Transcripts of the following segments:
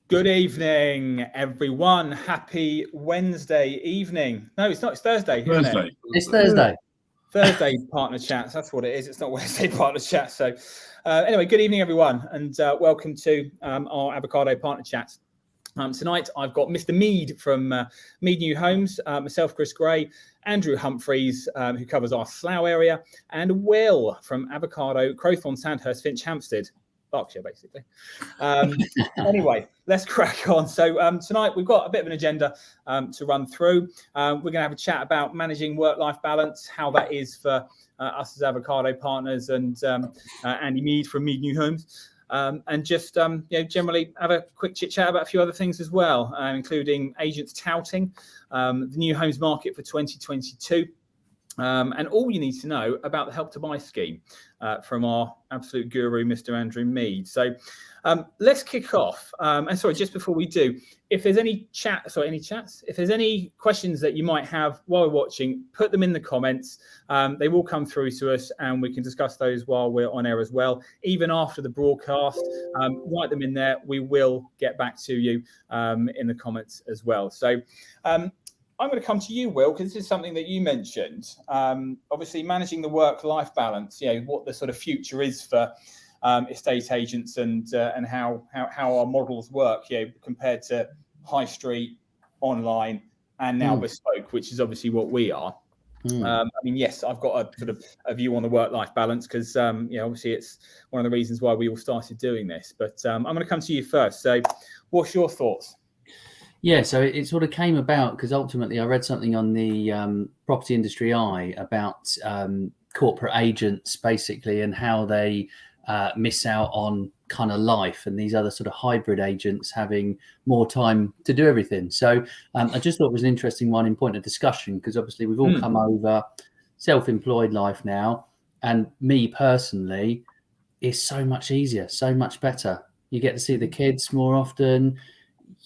Good evening, everyone. Happy Wednesday evening. No, it's not. It's Thursday, isn't it? It's Thursday. Thursday partner chats. That's what it is. It's not Wednesday partner chat. So anyway, good evening, everyone, and welcome to our avocado partner chat. Tonight, I've got Mr. Mead from Mead New Homes, myself, Chris Gray, Andrew Humphreys, who covers our Slough area, and Will from Avocado, Crowthorne, Sandhurst, Finch, Hampstead. Berkshire, basically. Anyway, let's crack on. So tonight we've got a bit of an agenda to run through. We're going to have a chat about managing work-life balance, how that is for us as avocado partners, and Andy Mead from Mead New Homes. And just generally have a quick chit chat about a few other things as well, including agents touting, the new homes market for 2022. And all you need to know about the Help to Buy scheme from our absolute guru, Mr. Andrew Mead. So let's kick off. And sorry, just before we do, if there's any chats, if there's any questions that you might have while we're watching, put them in the comments. They will come through to us and we can discuss those while we're on air as well. Even after the broadcast, write them in there. We will get back to you in the comments as well. So I'm going to come to you, Will, because this is something that you mentioned. Obviously, managing the work-life balance, what the sort of future is for estate agents and how our models work, compared to high street, online, and now bespoke, which is obviously what we are. I mean, yes, I've got a sort of a view on the work-life balance because, obviously it's one of the reasons why we all started doing this. But I'm going to come to you first. So what's your thoughts? Yeah, so it sort of came about because ultimately I read something on the Property Industry Eye about corporate agents basically and how they miss out on kind of life and these other sort of hybrid agents having more time to do everything. So I just thought it was an interesting one in point of discussion because obviously we've all come over self-employed life now, and me personally, it's so much easier, so much better. You get to see the kids more often.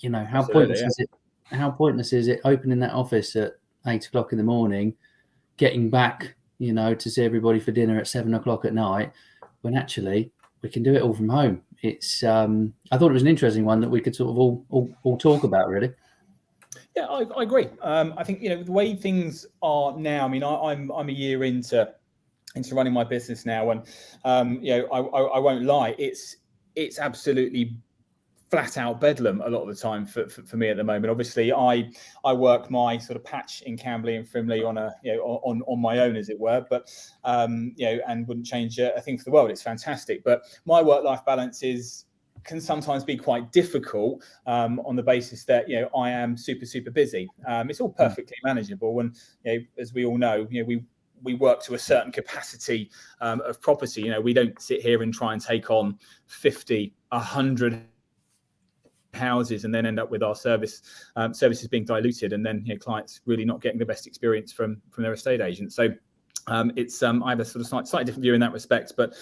How pointless is it? How pointless is it opening that office at 8 o'clock in the morning, getting back, to see everybody for dinner at 7 o'clock at night, when actually we can do it all from home. It's I thought it was an interesting one that we could sort of all talk about, really. Yeah, I agree. I think the way things are now. I mean, I'm a year into running my business now, and I won't lie, it's absolutely flat out bedlam a lot of the time for me at the moment. Obviously, I work my sort of patch in Camberley and Frimley on a on my own, as it were, but and wouldn't change a thing for the world. It's fantastic, but my work-life balance can sometimes be quite difficult on the basis that I am super busy. It's all perfectly manageable, and as we all know, we work to a certain capacity of property. We don't sit here and try and take on 50, 100 houses and then end up with our services being diluted, and then clients really not getting the best experience from their estate agent. So it's I have a sort of slightly different view in that respect, but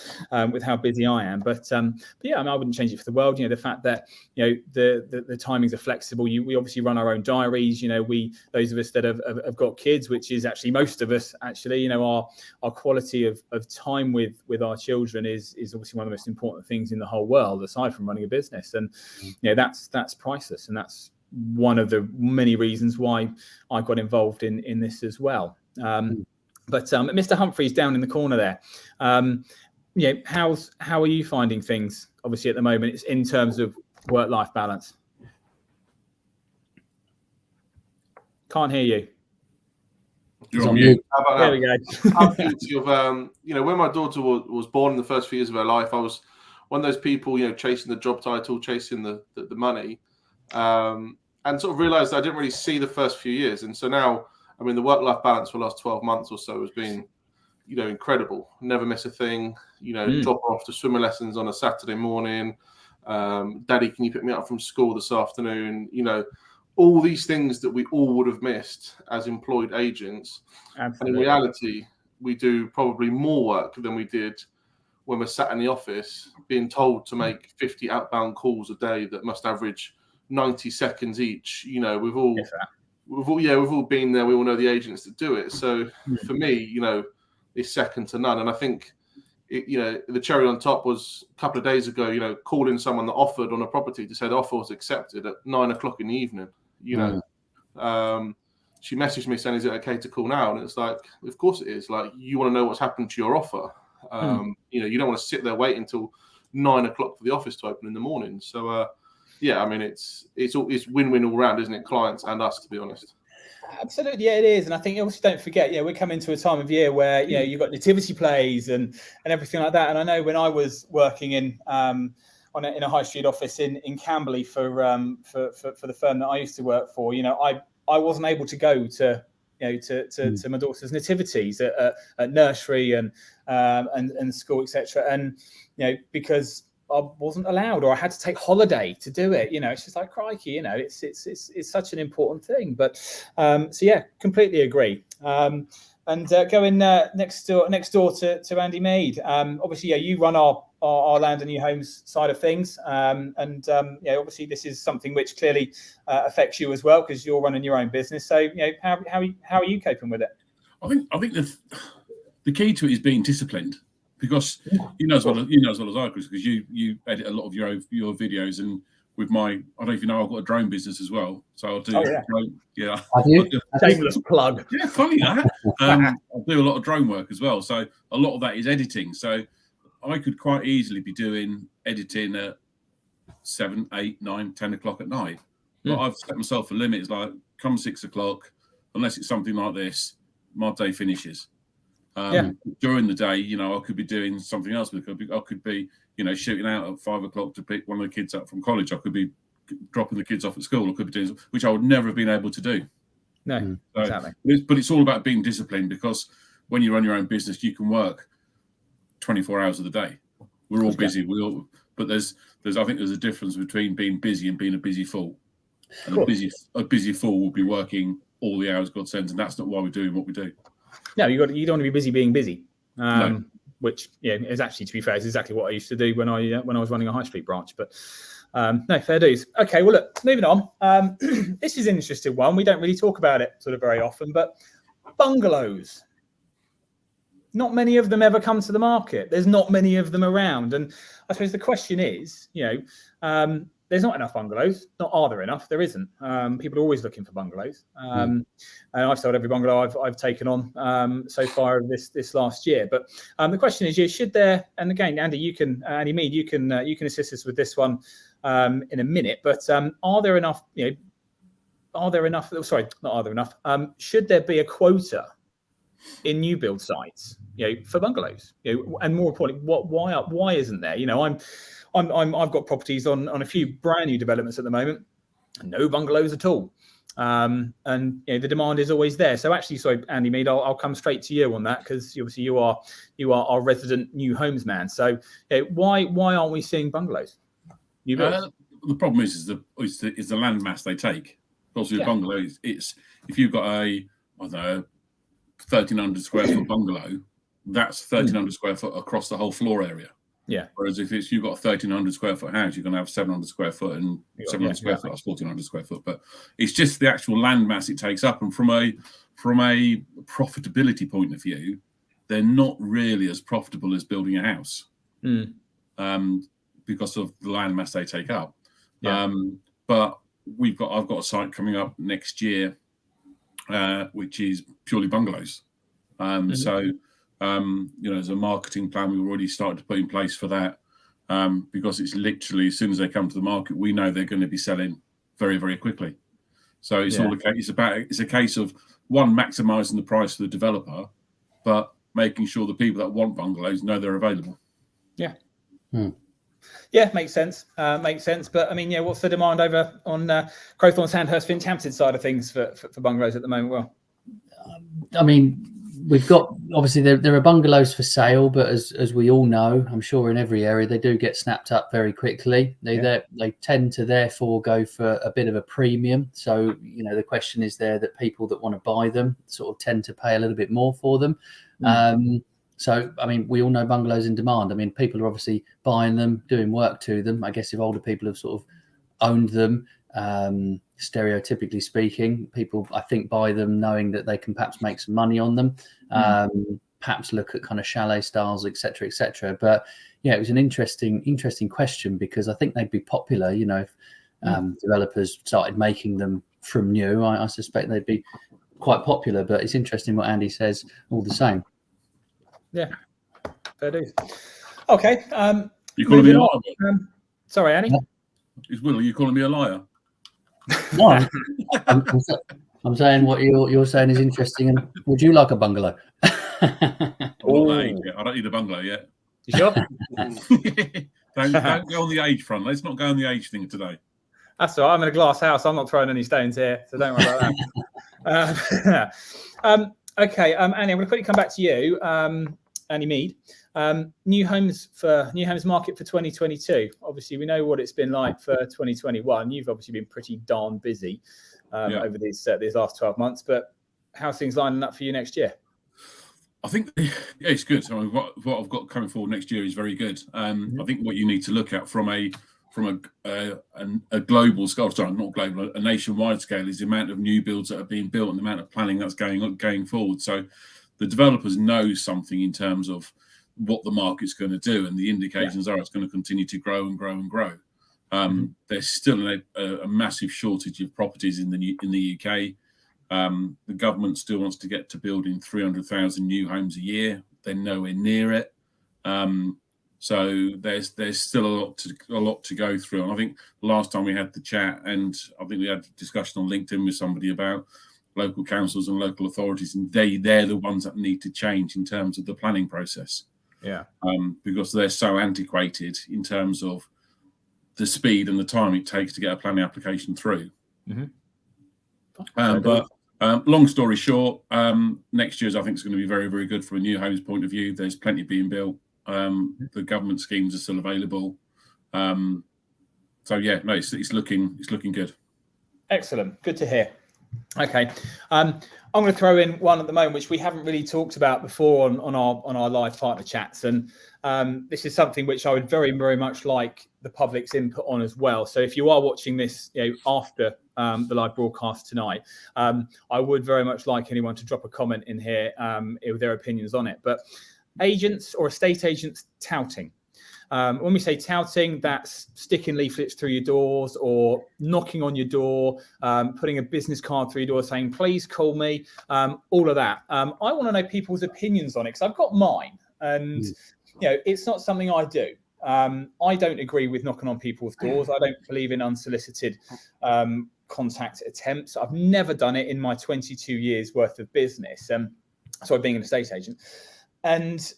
with how busy I am. But yeah, I mean, I wouldn't change it for the world. The fact that the timings are flexible. We obviously run our own diaries. Those of us that have got kids, which is actually most of us. Actually, our quality of time with our children is obviously one of the most important things in the whole world, aside from running a business. And that's priceless, and that's one of the many reasons why I got involved in this as well. But Mr. Humphreys down in the corner there, how are you finding things? Obviously, at the moment, it's in terms of work-life balance. Can't hear you. You're on mute. How about there that? We go. I'm guilty of, when my daughter was born in the first few years of her life, I was one of those people, chasing the job title, chasing the money, and sort of realised I didn't really see the first few years, and so now. I mean, the work-life balance for the last 12 months or so has been, incredible. Never miss a thing. Drop off to swimming lessons on a Saturday morning. Daddy, can you pick me up from school this afternoon? All these things that we all would have missed as employed agents. Absolutely. And in reality, we do probably more work than we did when we're sat in the office being told to make 50 outbound calls a day that must average 90 seconds each. We've all... Yes, we've all been there. We all know the agents that do it. So for me, it's second to none. And I think the cherry on top was a couple of days ago, calling someone that offered on a property to say the offer was accepted at 9 o'clock in the evening. She messaged me saying, "Is it okay to call now?" And it's like, of course it is. Like, you want to know what's happened to your offer. You don't want to sit there waiting until 9 o'clock for the office to open in the morning. So, it's win-win all round, isn't it? Clients and us, to be honest. Absolutely, yeah, it is. And I think obviously don't forget, we're coming to a time of year where you've got nativity plays and everything like that. And I know when I was working in a high street office in Camberley for the firm that I used to work for, I wasn't able to go to to my daughter's nativities at nursery and school, etc. And because I wasn't allowed, or I had to take holiday to do it. It's just like, crikey, it's such an important thing. But so yeah, completely agree. And going next door to Andy Mead. Obviously, you run our land and new homes side of things, and obviously this is something which clearly affects you as well, because you're running your own business. So how are you coping with it? I think the key to it is being disciplined. Because you know as well as I, Chris, because you edit a lot of your videos, and with I don't know if you know, I've got a drone business as well, so I'll do. Have you? Shameless plug. Yeah, funny that. I do a lot of drone work as well, so a lot of that is editing. So I could quite easily be doing editing at 7, 8, 9, 10 o'clock at night. But I've set myself a limit. It's like, come 6 o'clock, unless it's something like this, my day finishes. During the day, I could be doing something else. I could be, shooting out at 5 o'clock to pick one of the kids up from college. I could be dropping the kids off at school. I could be doing, which I would never have been able to do. No, so, exactly. But it's all about being disciplined, because when you run your own business, you can work 24 hours of the day. We're all busy. But there's I think there's a difference between being busy and being a busy fool. And a busy fool will be working all the hours God sends, and that's not why we're doing what we do. No, you don't want to be busy being busy. No. Which is actually, to be fair, is exactly what I used to do when I was running a high street branch. But no, fair dues. Okay, well, look, moving on. This is an interesting one. We don't really talk about it sort of very often, but bungalows. Not many of them ever come to the market. There's not many of them around, and I suppose the question is, there's not enough bungalows. Are there enough? There isn't. People are always looking for bungalows. And I've sold every bungalow I've taken on so far this last year. But the question is, should there? And again, Andy Mead, you can assist us with this one in a minute. But are there enough? Sorry, not are there enough? Should there be a quota in new build sites, for bungalows? And more importantly, why isn't there? I've got properties on a few brand new developments at the moment, no bungalows at all, and the demand is always there. So actually, sorry, Andy Mead, I'll come straight to you on that, because obviously you are our resident new homes man. So why aren't we seeing bungalows? The problem is the land mass they take. Obviously, bungalows, it's if you've got a 1,300 square foot bungalow, that's 1,300 square foot across the whole floor area. Yeah. Whereas if you've got a 1,300 square foot house, you're going to have 700 square foot, and 700 square foot, that's 1,400 square foot. But it's just the actual land mass it takes up. And from a profitability point of view, they're not really as profitable as building a house, because of the land mass they take up. Yeah. But I've got a site coming up next year, which is purely bungalows. So. There's a marketing plan we've already started to put in place for that, because it's literally, as soon as they come to the market, we know they're going to be selling very, very quickly. So it's it's a case of, one, maximising the price for the developer, but making sure the people that want bungalows know they're available. Yeah. Yeah, makes sense. But I mean, what's the demand over on Crowthorne, Sandhurst, Finchampton side of things for bungalows at the moment? Well, I mean, we've got, obviously there are bungalows for sale, but as we all know, I'm sure in every area, they do get snapped up very quickly. They tend to therefore go for a bit of a premium. So, the question is there that people that want to buy them sort of tend to pay a little bit more for them. So, I mean, we all know bungalows in demand. I mean, people are obviously buying them, doing work to them. I guess if older people have sort of owned them, stereotypically speaking, people, I think, buy them knowing that they can perhaps make some money on them. perhaps look at kind of chalet styles, etc., etc. But yeah, it was an interesting question, because I think they'd be popular, you know, if developers started making them from new. I suspect they'd be quite popular, but it's interesting what Andy says all the same. Yeah, fair dues. Okay. You calling me a liar? Sorry, Annie. Will, are you calling me a liar? No, I'm saying what you're saying is interesting. And would you like a bungalow? I'm not that age yet. I don't need a bungalow yet. You sure? don't go on the age front. Let's not go on the age thing today. That's all right. I'm in a glass house. I'm not throwing any stones here, so don't worry about that. Okay, Annie, I'm going to quickly come back to you, Annie Mead. New homes market for 2022. Obviously, we know what it's been like for 2021. You've obviously been pretty darn busy over these last 12 months. But how's things lining up for you next year? I think it's good. I mean, what I've got coming forward next year is very good. I think what you need to look at from a global scale, sorry, not global, a nationwide scale, is the amount of new builds that are being built and the amount of planning that's going forward. So the developers know something in terms of what the market's going to do, and the indications are it's going to continue to grow and grow and grow. There's still a massive shortage of properties in the UK. The government still wants to get to building 300,000 new homes a year. They're nowhere near it. So there's still a lot to go through. And I think last time we had the chat, and I think we had a discussion on LinkedIn with somebody about local councils and local authorities, and they're the ones that need to change in terms of the planning process. Yeah. Because they're so antiquated in terms of the speed and the time it takes to get a planning application through. But long story short, next year's I think is going to be very, very good from a new homes point of view. There's plenty being built. The government schemes are still available. So yeah, no, it's looking good. Excellent. Good to hear. Okay. I'm going to throw in one at the moment, which we haven't really talked about before on our live partner chats. And this is something which I would very, very much like the public's input on as well. So if you are watching this, after the live broadcast tonight, I would very much like anyone to drop a comment in here with their opinions on it. But agents or estate agents touting. When we say touting, that's sticking leaflets through your doors or knocking on your door, putting a business card through your door saying, please call me, all of that. I want to know people's opinions on it, because I've got mine, and it's not something I do. I don't agree with knocking on people's doors. I don't believe in unsolicited contact attempts. I've never done it in my 22 years worth of business. So being an estate agent. And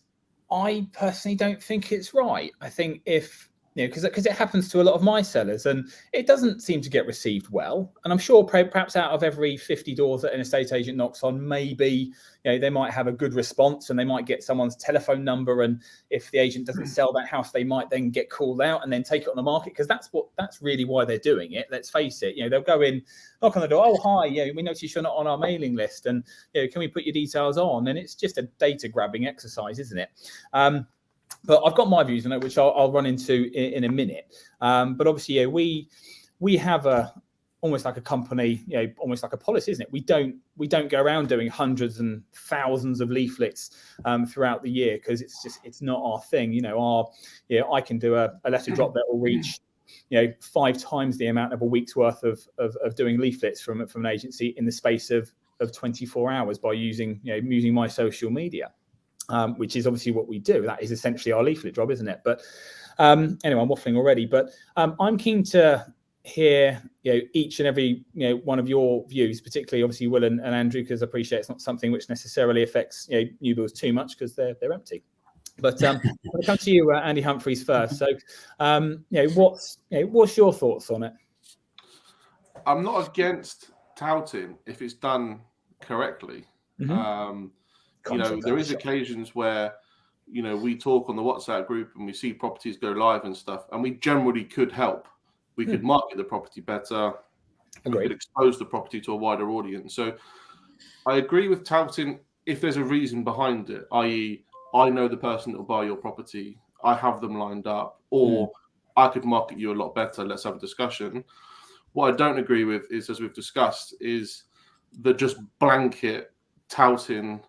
I personally don't think it's right. I think if, because it happens to a lot of my sellers and it doesn't seem to get received well. And I'm sure perhaps out of every 50 doors that an estate agent knocks on, maybe they might have a good response and they might get someone's telephone number. And if the agent doesn't sell that house, they might then get called out and then take it on the market, because that's really why they're doing it. Let's face it. They'll go in, knock on the door. Oh, hi. We noticed you're not on our mailing list, and can we put your details on? And it's just a data grabbing exercise, isn't it? But I've got my views on it, which I'll run into in a minute. But obviously, we have almost like a company, almost like a policy, isn't it? We don't go around doing hundreds and thousands of leaflets throughout the year, because it's not our thing. I can do a letter drop that will reach 5 times the amount of a week's worth of doing leaflets from an agency in the space of 24 hours by using my social media. Which is obviously what we do. That is essentially our leaflet job, isn't it? But anyway, I'm waffling already. But I'm keen to hear each and every one of your views, particularly obviously Will and Andrew, because I appreciate it's not something which necessarily affects new builds too much because they're empty. But when it comes to you, Andy Humphreys first. So what's your thoughts on it? I'm not against touting if it's done correctly. There is occasions where, we talk on the WhatsApp group and we see properties go live and stuff, and we generally could help. We could market the property better. We could expose the property to a wider audience. So I agree with touting if there's a reason behind it, i.e. I know the person that will buy your property, I have them lined up, or I could market you a lot better. Let's have a discussion. What I don't agree with is, as we've discussed, is the just blanket touting,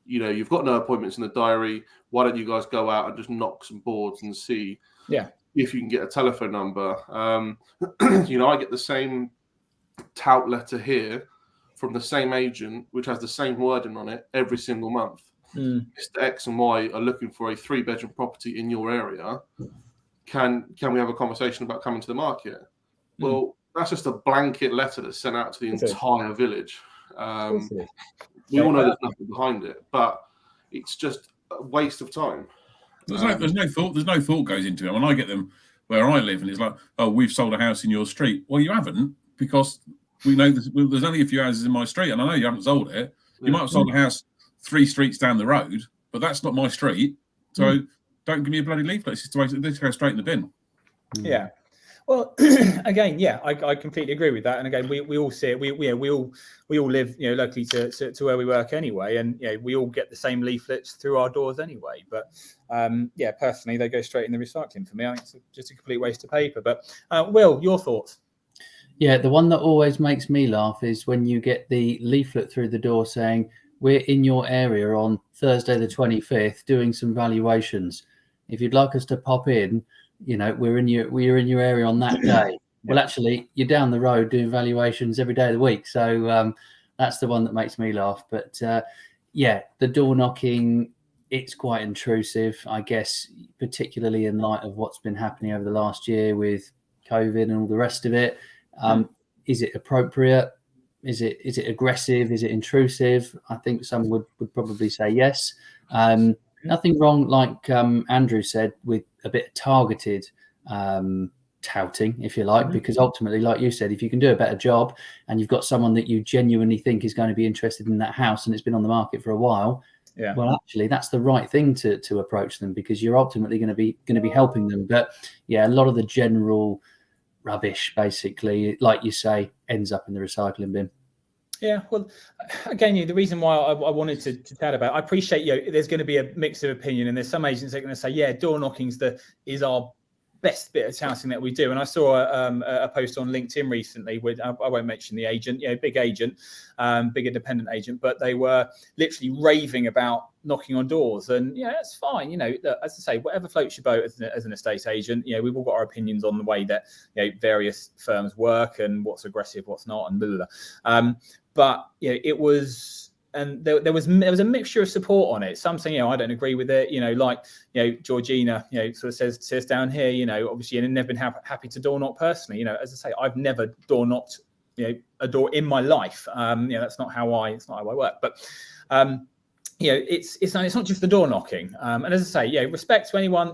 you've got no appointments in the diary. Why don't you guys go out and just knock some boards and see if you can get a telephone number? I get the same tout letter here from the same agent, which has the same wording on it every single month. Mr. X and Y are looking for a 3-bedroom property in your area. Can we have a conversation about coming to the market? Well, that's just a blanket letter that's sent out to the entire village. We all know there's nothing behind it, but it's just a waste of time. There's no thought goes into it. When I get them where I live, and it's like, oh, we've sold a house in your street. Well, you haven't, because we know there's only a few houses in my street, and I know you haven't sold it. You might have sold a house 3 streets down the road, but that's not my street. So don't give me a bloody leaflet. It's just go straight in the bin. Yeah. Well, again, I completely agree with that. And again, we all see it. We all live, locally to where we work anyway, and we all get the same leaflets through our doors anyway. But personally, they go straight in the recycling for me. I think it's just a complete waste of paper. But Will, your thoughts? Yeah, the one that always makes me laugh is when you get the leaflet through the door saying, we're in your area on Thursday the 25th doing some valuations. If you'd like us to pop in, we're in your area on that day. Well, actually, you're down the road doing valuations every day of the week. So that's the one that makes me laugh. But the door knocking, it's quite intrusive, I guess, particularly in light of what's been happening over the last year with COVID and all the rest of it. Is it appropriate? Is it aggressive? Is it intrusive? I think some would probably say yes. Nothing wrong, like Andrew said, with a bit of targeted touting, if you like, because ultimately, like you said, if you can do a better job and you've got someone that you genuinely think is going to be interested in that house and it's been on the market for a while, well, actually, that's the right thing to approach them, because you're ultimately going to be helping them. But a lot of the general rubbish, basically, like you say, ends up in the recycling bin. Yeah, well, again, the reason why I wanted to chat about, I appreciate, there's going to be a mix of opinion, and there's some agents that are going to say, door knocking is our best bit of touting that we do. And I saw a post on LinkedIn recently with, I won't mention the agent, big agent, big independent agent, but they were literally raving about knocking on doors. And that's fine. As I say, whatever floats your boat as an estate agent, we've all got our opinions on the way that various firms work and what's aggressive, what's not, and blah, blah, blah. But it was, and there was a mixture of support on it. Some saying, I don't agree with it. Georgina, sort of says down here, obviously, and never been happy to door knock personally. As I say, I've never door knocked, a door in my life. That's not how I work. But it's not just the door knocking. And as I say, respect to anyone,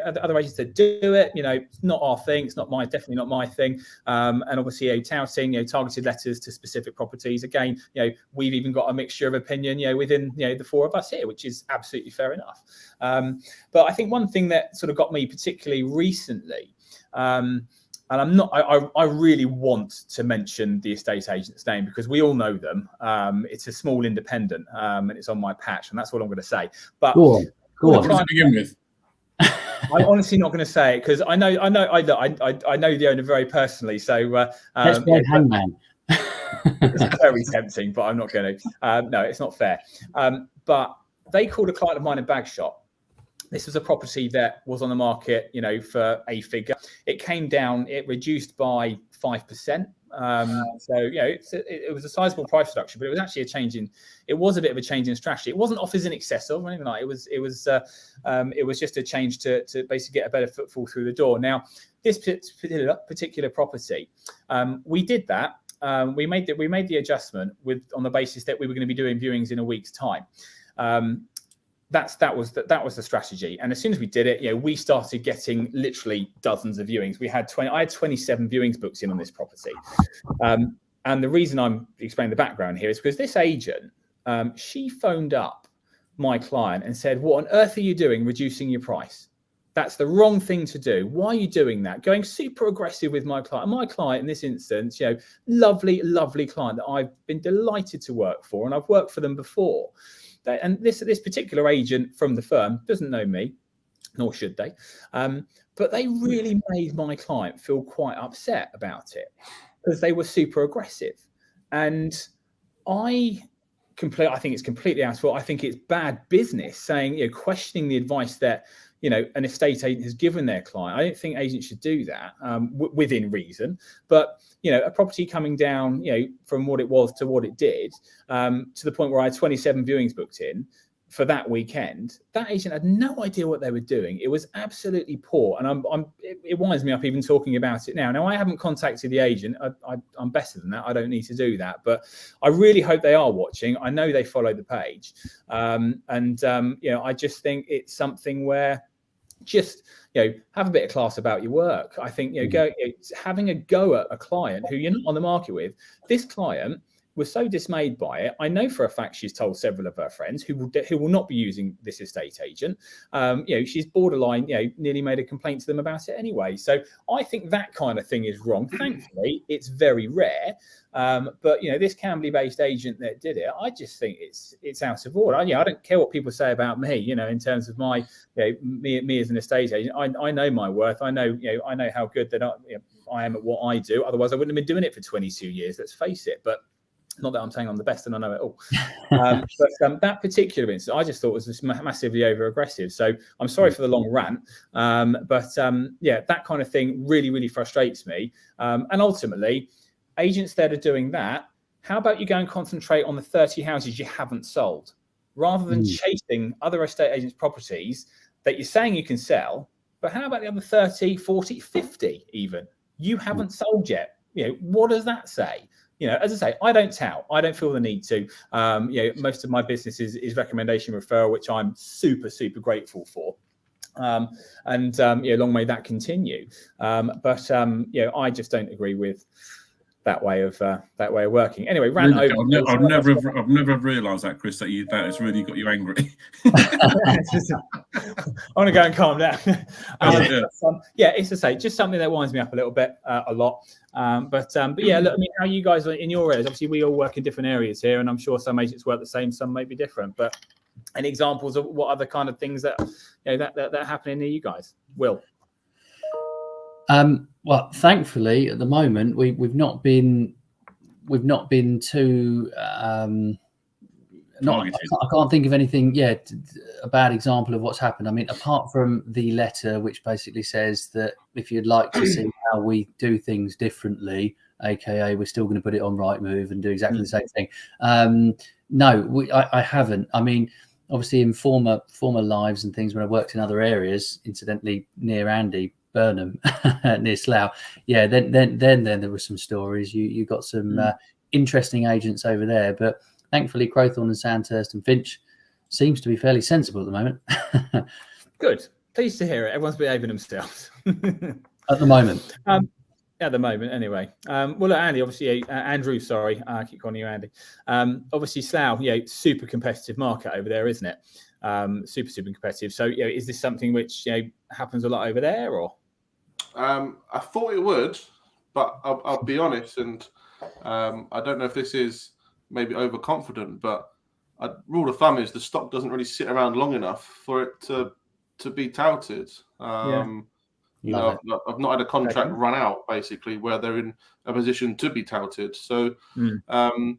other agents that do it, it's not our thing. It's not definitely not my thing. And obviously, touting, targeted letters to specific properties. Again, we've even got a mixture of opinion, within, the 4 of us here, which is absolutely fair enough. But I think one thing that sort of got me particularly recently, and I really want to mention the estate agent's name because we all know them. It's a small independent, and it's on my patch, and that's what I'm going to say. But go on. What does it begin with? I'm honestly not going to say it because I know the owner very personally. So let's play Hangman. It's very tempting, but I'm not going to. No, it's not fair. But they called a client of mine a bag shot. This was a property that was on the market, for a figure. It came down. It reduced by 5%. So it was a sizable price reduction, but it was actually it was a bit of a change in strategy. It wasn't offers in excess of or anything like it. It was just a change to basically get a better footfall through the door. Now, this particular property, we did that. We made the adjustment on the basis that we were going to be doing viewings in a week's time. That was the strategy. And as soon as we did it, we started getting literally dozens of viewings. I had 27 viewings booked in on this property. And the reason I'm explaining the background here is because this agent, she phoned up my client and said, what on earth are you doing reducing your price? That's the wrong thing to do. Why are you doing that? Going super aggressive with my client. My client in this instance, lovely, lovely client that I've been delighted to work for, and I've worked for them before. And this particular agent from the firm doesn't know me, nor should they. But they really made my client feel quite upset about it because they were super aggressive. And I I think it's completely out of order. I think it's bad business saying, questioning the advice that, an estate agent has given their client. I don't think agents should do that within reason. But, a property coming down, from what it was to what it did, to the point where I had 27 viewings booked in for that weekend, that agent had no idea what they were doing. It was absolutely poor. And it winds me up even talking about it now. Now, I haven't contacted the agent. I'm better than that. I don't need to do that. But I really hope they are watching. I know they follow the page. I just think it's something where just, have a bit of class about your work. I think, having a go at a client who you're not on the market with. This client was so dismayed by it. I know for a fact she's told several of her friends who will not be using this estate agent. She's borderline, nearly made a complaint to them about it anyway. So I think that kind of thing is wrong. Thankfully, it's very rare. But this Cambly-based agent that did it, I just think it's out of order. I don't care what people say about me, in terms of my, me as an estate agent. I know my worth. I know how good that I am at what I do. Otherwise, I wouldn't have been doing it for 22 years. Let's face it. But not that I'm saying I'm the best and I know it all. But that particular incident, I just thought was just massively over-aggressive. So I'm sorry for the long rant. That kind of thing really, really frustrates me. And ultimately, agents that are doing that, how about you go and concentrate on the 30 houses you haven't sold, rather than chasing other estate agents' properties that you're saying you can sell, but how about the other 30, 40, 50 even? You haven't sold yet. What does that say? As I say, I don't tout. I don't feel the need to. Most of my business is recommendation referral, which I'm super, super grateful for. Long may that continue. I just don't agree with that way of working. Anyway, rant over. I've never realised that, Chris, that has really got you angry. I want to go and calm down. It's to say, just something that winds me up a little bit, a lot. Look, how you guys are in your areas? Obviously, we all work in different areas here, and I'm sure some agents work the same, some may be different. But any examples of what other kind of things that that are happening near you guys? Will? Well, thankfully, at the moment, we've not been too. I can't think of anything yet. A bad example of what's happened. I mean, apart from the letter, which basically says that if you'd like to see how we do things differently, aka we're still going to put it on Rightmove and do exactly the same thing. No, I haven't. I mean, obviously, in former lives and things when I worked in other areas, incidentally near Andy Burnham, near Slough, then there were some stories. You got some interesting agents over there, but thankfully Crowthorne and Sandhurst and Finch seems to be fairly sensible at the moment. Good, pleased to hear it. Everyone's behaving themselves at the moment. At the moment, anyway. Look, Andy, obviously, Andrew, sorry, I keep calling you Andy. Obviously, Slough, super competitive market over there, isn't it? Super, super competitive. So, is this something which happens a lot over there, or? I thought it would, but I'll be honest, and I don't know if this is maybe overconfident, but rule of thumb is the stock doesn't really sit around long enough for it to be touted. I've not had a contract run out basically where they're in a position to be touted. So I'm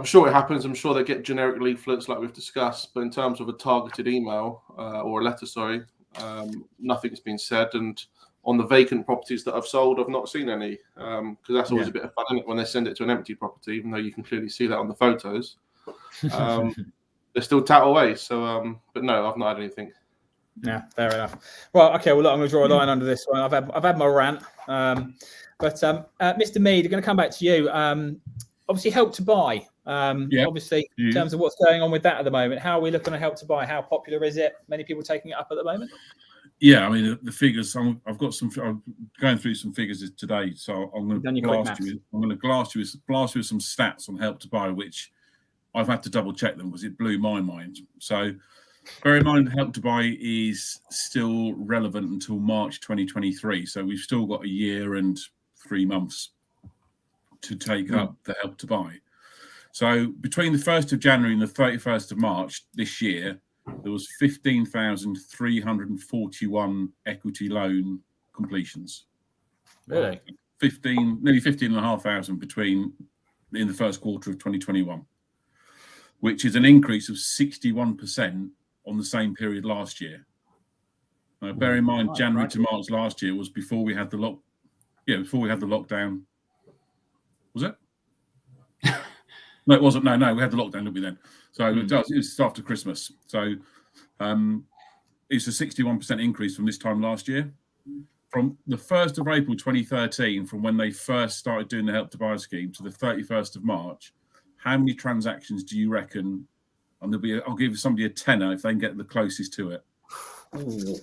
sure it happens. I'm sure they get generic leaflets like we've discussed, but in terms of a targeted email or a letter, nothing's been said. And on the vacant properties that I've sold, I've not seen any, because that's always a bit of fun, isn't it, when they send it to an empty property, even though you can clearly see that on the photos. They still tout away. So, but no, I've not had anything. Yeah, fair enough. Well, okay. Well, look, I'm going to draw a line under this one. I've had my rant, but Mr. Mead, I'm going to come back to you. Obviously, Help to Buy. Obviously, in terms of what's going on with that at the moment, how are we looking at Help to Buy? How popular is it? Many people taking it up at the moment. Yeah, I mean the figures. I'm going through some figures today, so I'm going to blast you with some stats on Help to Buy, which I've had to double check them because it blew my mind. So bear in mind, Help to Buy is still relevant until March 2023. So we've still got a year and 3 months to take up the Help to Buy. So between the 1st of January and the 31st of March this year, there was 15,341 equity loan completions. Really? Nearly 15,500 in the first quarter of 2021. which is an increase of 61% on the same period last year. Now, bear in mind, January to March last year was before we had the lockdown. Was it? No, it wasn't. No, we had the lockdown, didn't we then? So it was after Christmas. So it's a 61% increase from this time last year. From the 1st of April 2013, from when they first started doing the Help to Buy scheme to the 31st of March, how many transactions do you reckon? And I'll give somebody a tenner if they can get the closest to it. Ooh.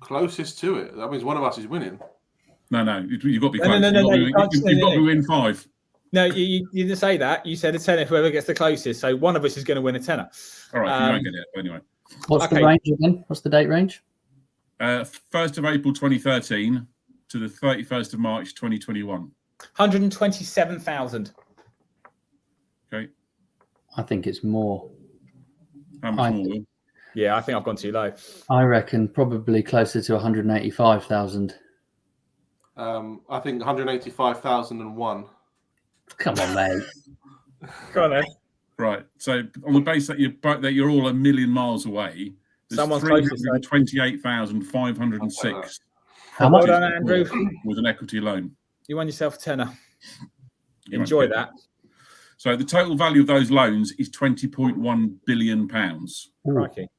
Closest to it? That means one of us is winning. No, you've got to be close. No, you've got to win 5. No, you didn't say that. You said a tenner, whoever gets the closest. So one of us is going to win a tenner. All right, you won't get it. But anyway. What's the range again? What's the date range? 1st of April 2013 to the 31st of March 2021. 127,000. Okay. I think it's more. How much more? Will? Yeah, I think I've gone too low. I reckon probably closer to 185,000. I think 185,001. Come on, mate. Go on then. Right. So on the base that you're all a million miles away, there's Someone's closest. 328,506. How much? Well done, Andrew. With an equity loan. You won yourself a tenner. Enjoy that. So the total value of those loans is £20.1 billion. Crikey.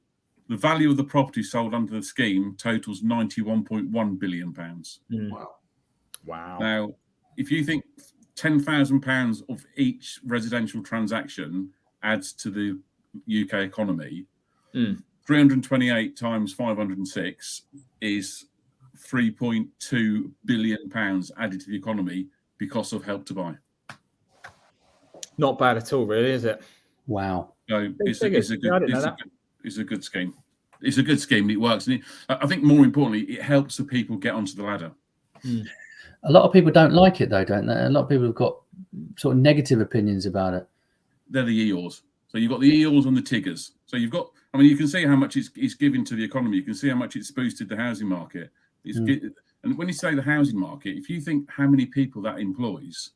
The value of the property sold under the scheme totals £91.1 billion. Wow. Now, if you think £10,000 of each residential transaction adds to the UK economy, 328 times 506 is £3.2 billion added to the economy because of Help to Buy. Not bad at all, really, is it? Wow. So it's a good scheme. It's a good scheme. It works. And I think more importantly, it helps the people get onto the ladder. A lot of people don't like it, though, don't they? A lot of people have got sort of negative opinions about it. They're the EOs. So you've got the EOs and the Tiggers. So you've got, I mean, you can see how much it's giving to the economy. You can see how much it's boosted the housing market. And when you say the housing market, if you think how many people that employs,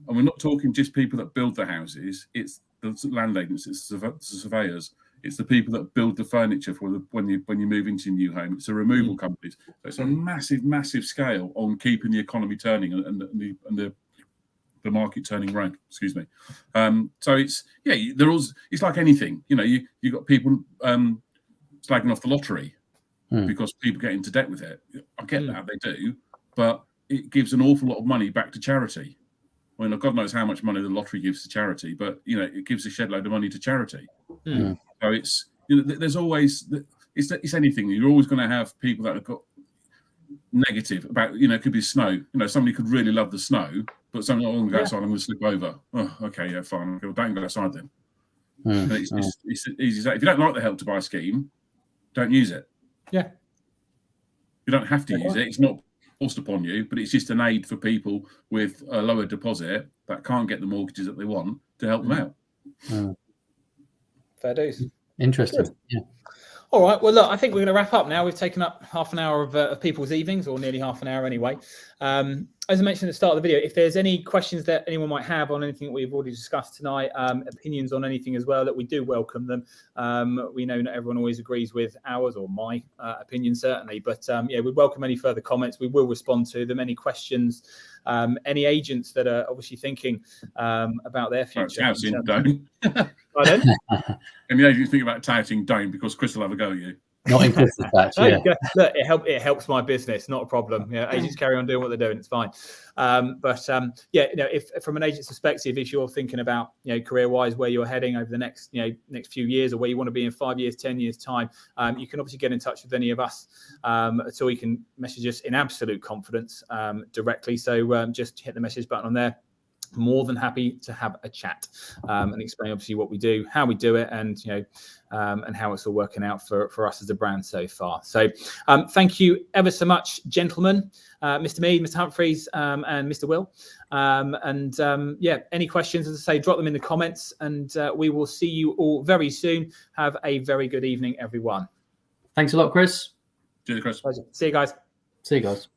and we're not talking just people that build the houses, it's the land agents, it's the surveyors, it's the people that build the furniture for when you move into your new home, it's the removal companies. So it's a massive scale on keeping the economy turning and the market turning around. Excuse me. So it's it's like anything. You know, you got people slagging off the lottery because people get into debt with it. I get that, they do, but it gives an awful lot of money back to charity. I mean, God knows how much money the lottery gives to charity, but you know, it gives a shed load of money to charity. So it's, you know, there's always, it's anything. You're always going to have people that have got negative about, you know, it could be snow. You know, somebody could really love the snow, but something like, oh, I'm going to go outside, I'm going to slip over. Oh, okay, yeah, fine. Okay, well, don't go outside then. It's easy. If you don't like the Help to Buy scheme, don't use it. Yeah. You don't have to use it. It's not forced upon you, but it's just an aid for people with a lower deposit that can't get the mortgages that they want to help them out. Fair dues. Interesting. Good. Yeah. All right. Well, look, I think we're going to wrap up now. We've taken up half an hour of people's evenings, or nearly half an hour anyway. As I mentioned at the start of the video, if there's any questions that anyone might have on anything that we've already discussed tonight, opinions on anything as well, that we do welcome them. We know not everyone always agrees with ours or my opinion, certainly. But yeah, we welcome any further comments. We will respond to them. Any questions, any agents that are obviously thinking about their future. Touting, don't. Pardon? And the agents think about touting, don't, because Chris will have a go at you. Not in business, actually. Yeah. Look, it helps my business, not a problem. Yeah, agents carry on doing what they're doing, it's fine. But yeah, you know, if from an agent's perspective, if you're thinking about, you know, career-wise where you're heading over the next few years, or where you want to be in 5 years, 10 years time, you can obviously get in touch with any of us. So you can message us in absolute confidence directly. So just hit the message button on there. More than happy to have a chat and explain obviously what we do, how we do it, and and how it's all working out for us as a brand so far. So thank you ever so much, gentlemen, Mr. Mead, Mr. Humphreys, and Mr. Will. Yeah, any questions, as I say, drop them in the comments, and we will see you all very soon. Have a very good evening, everyone. Thanks a lot, Chris. Cheers, Chris. Pleasure. See you guys. See you guys.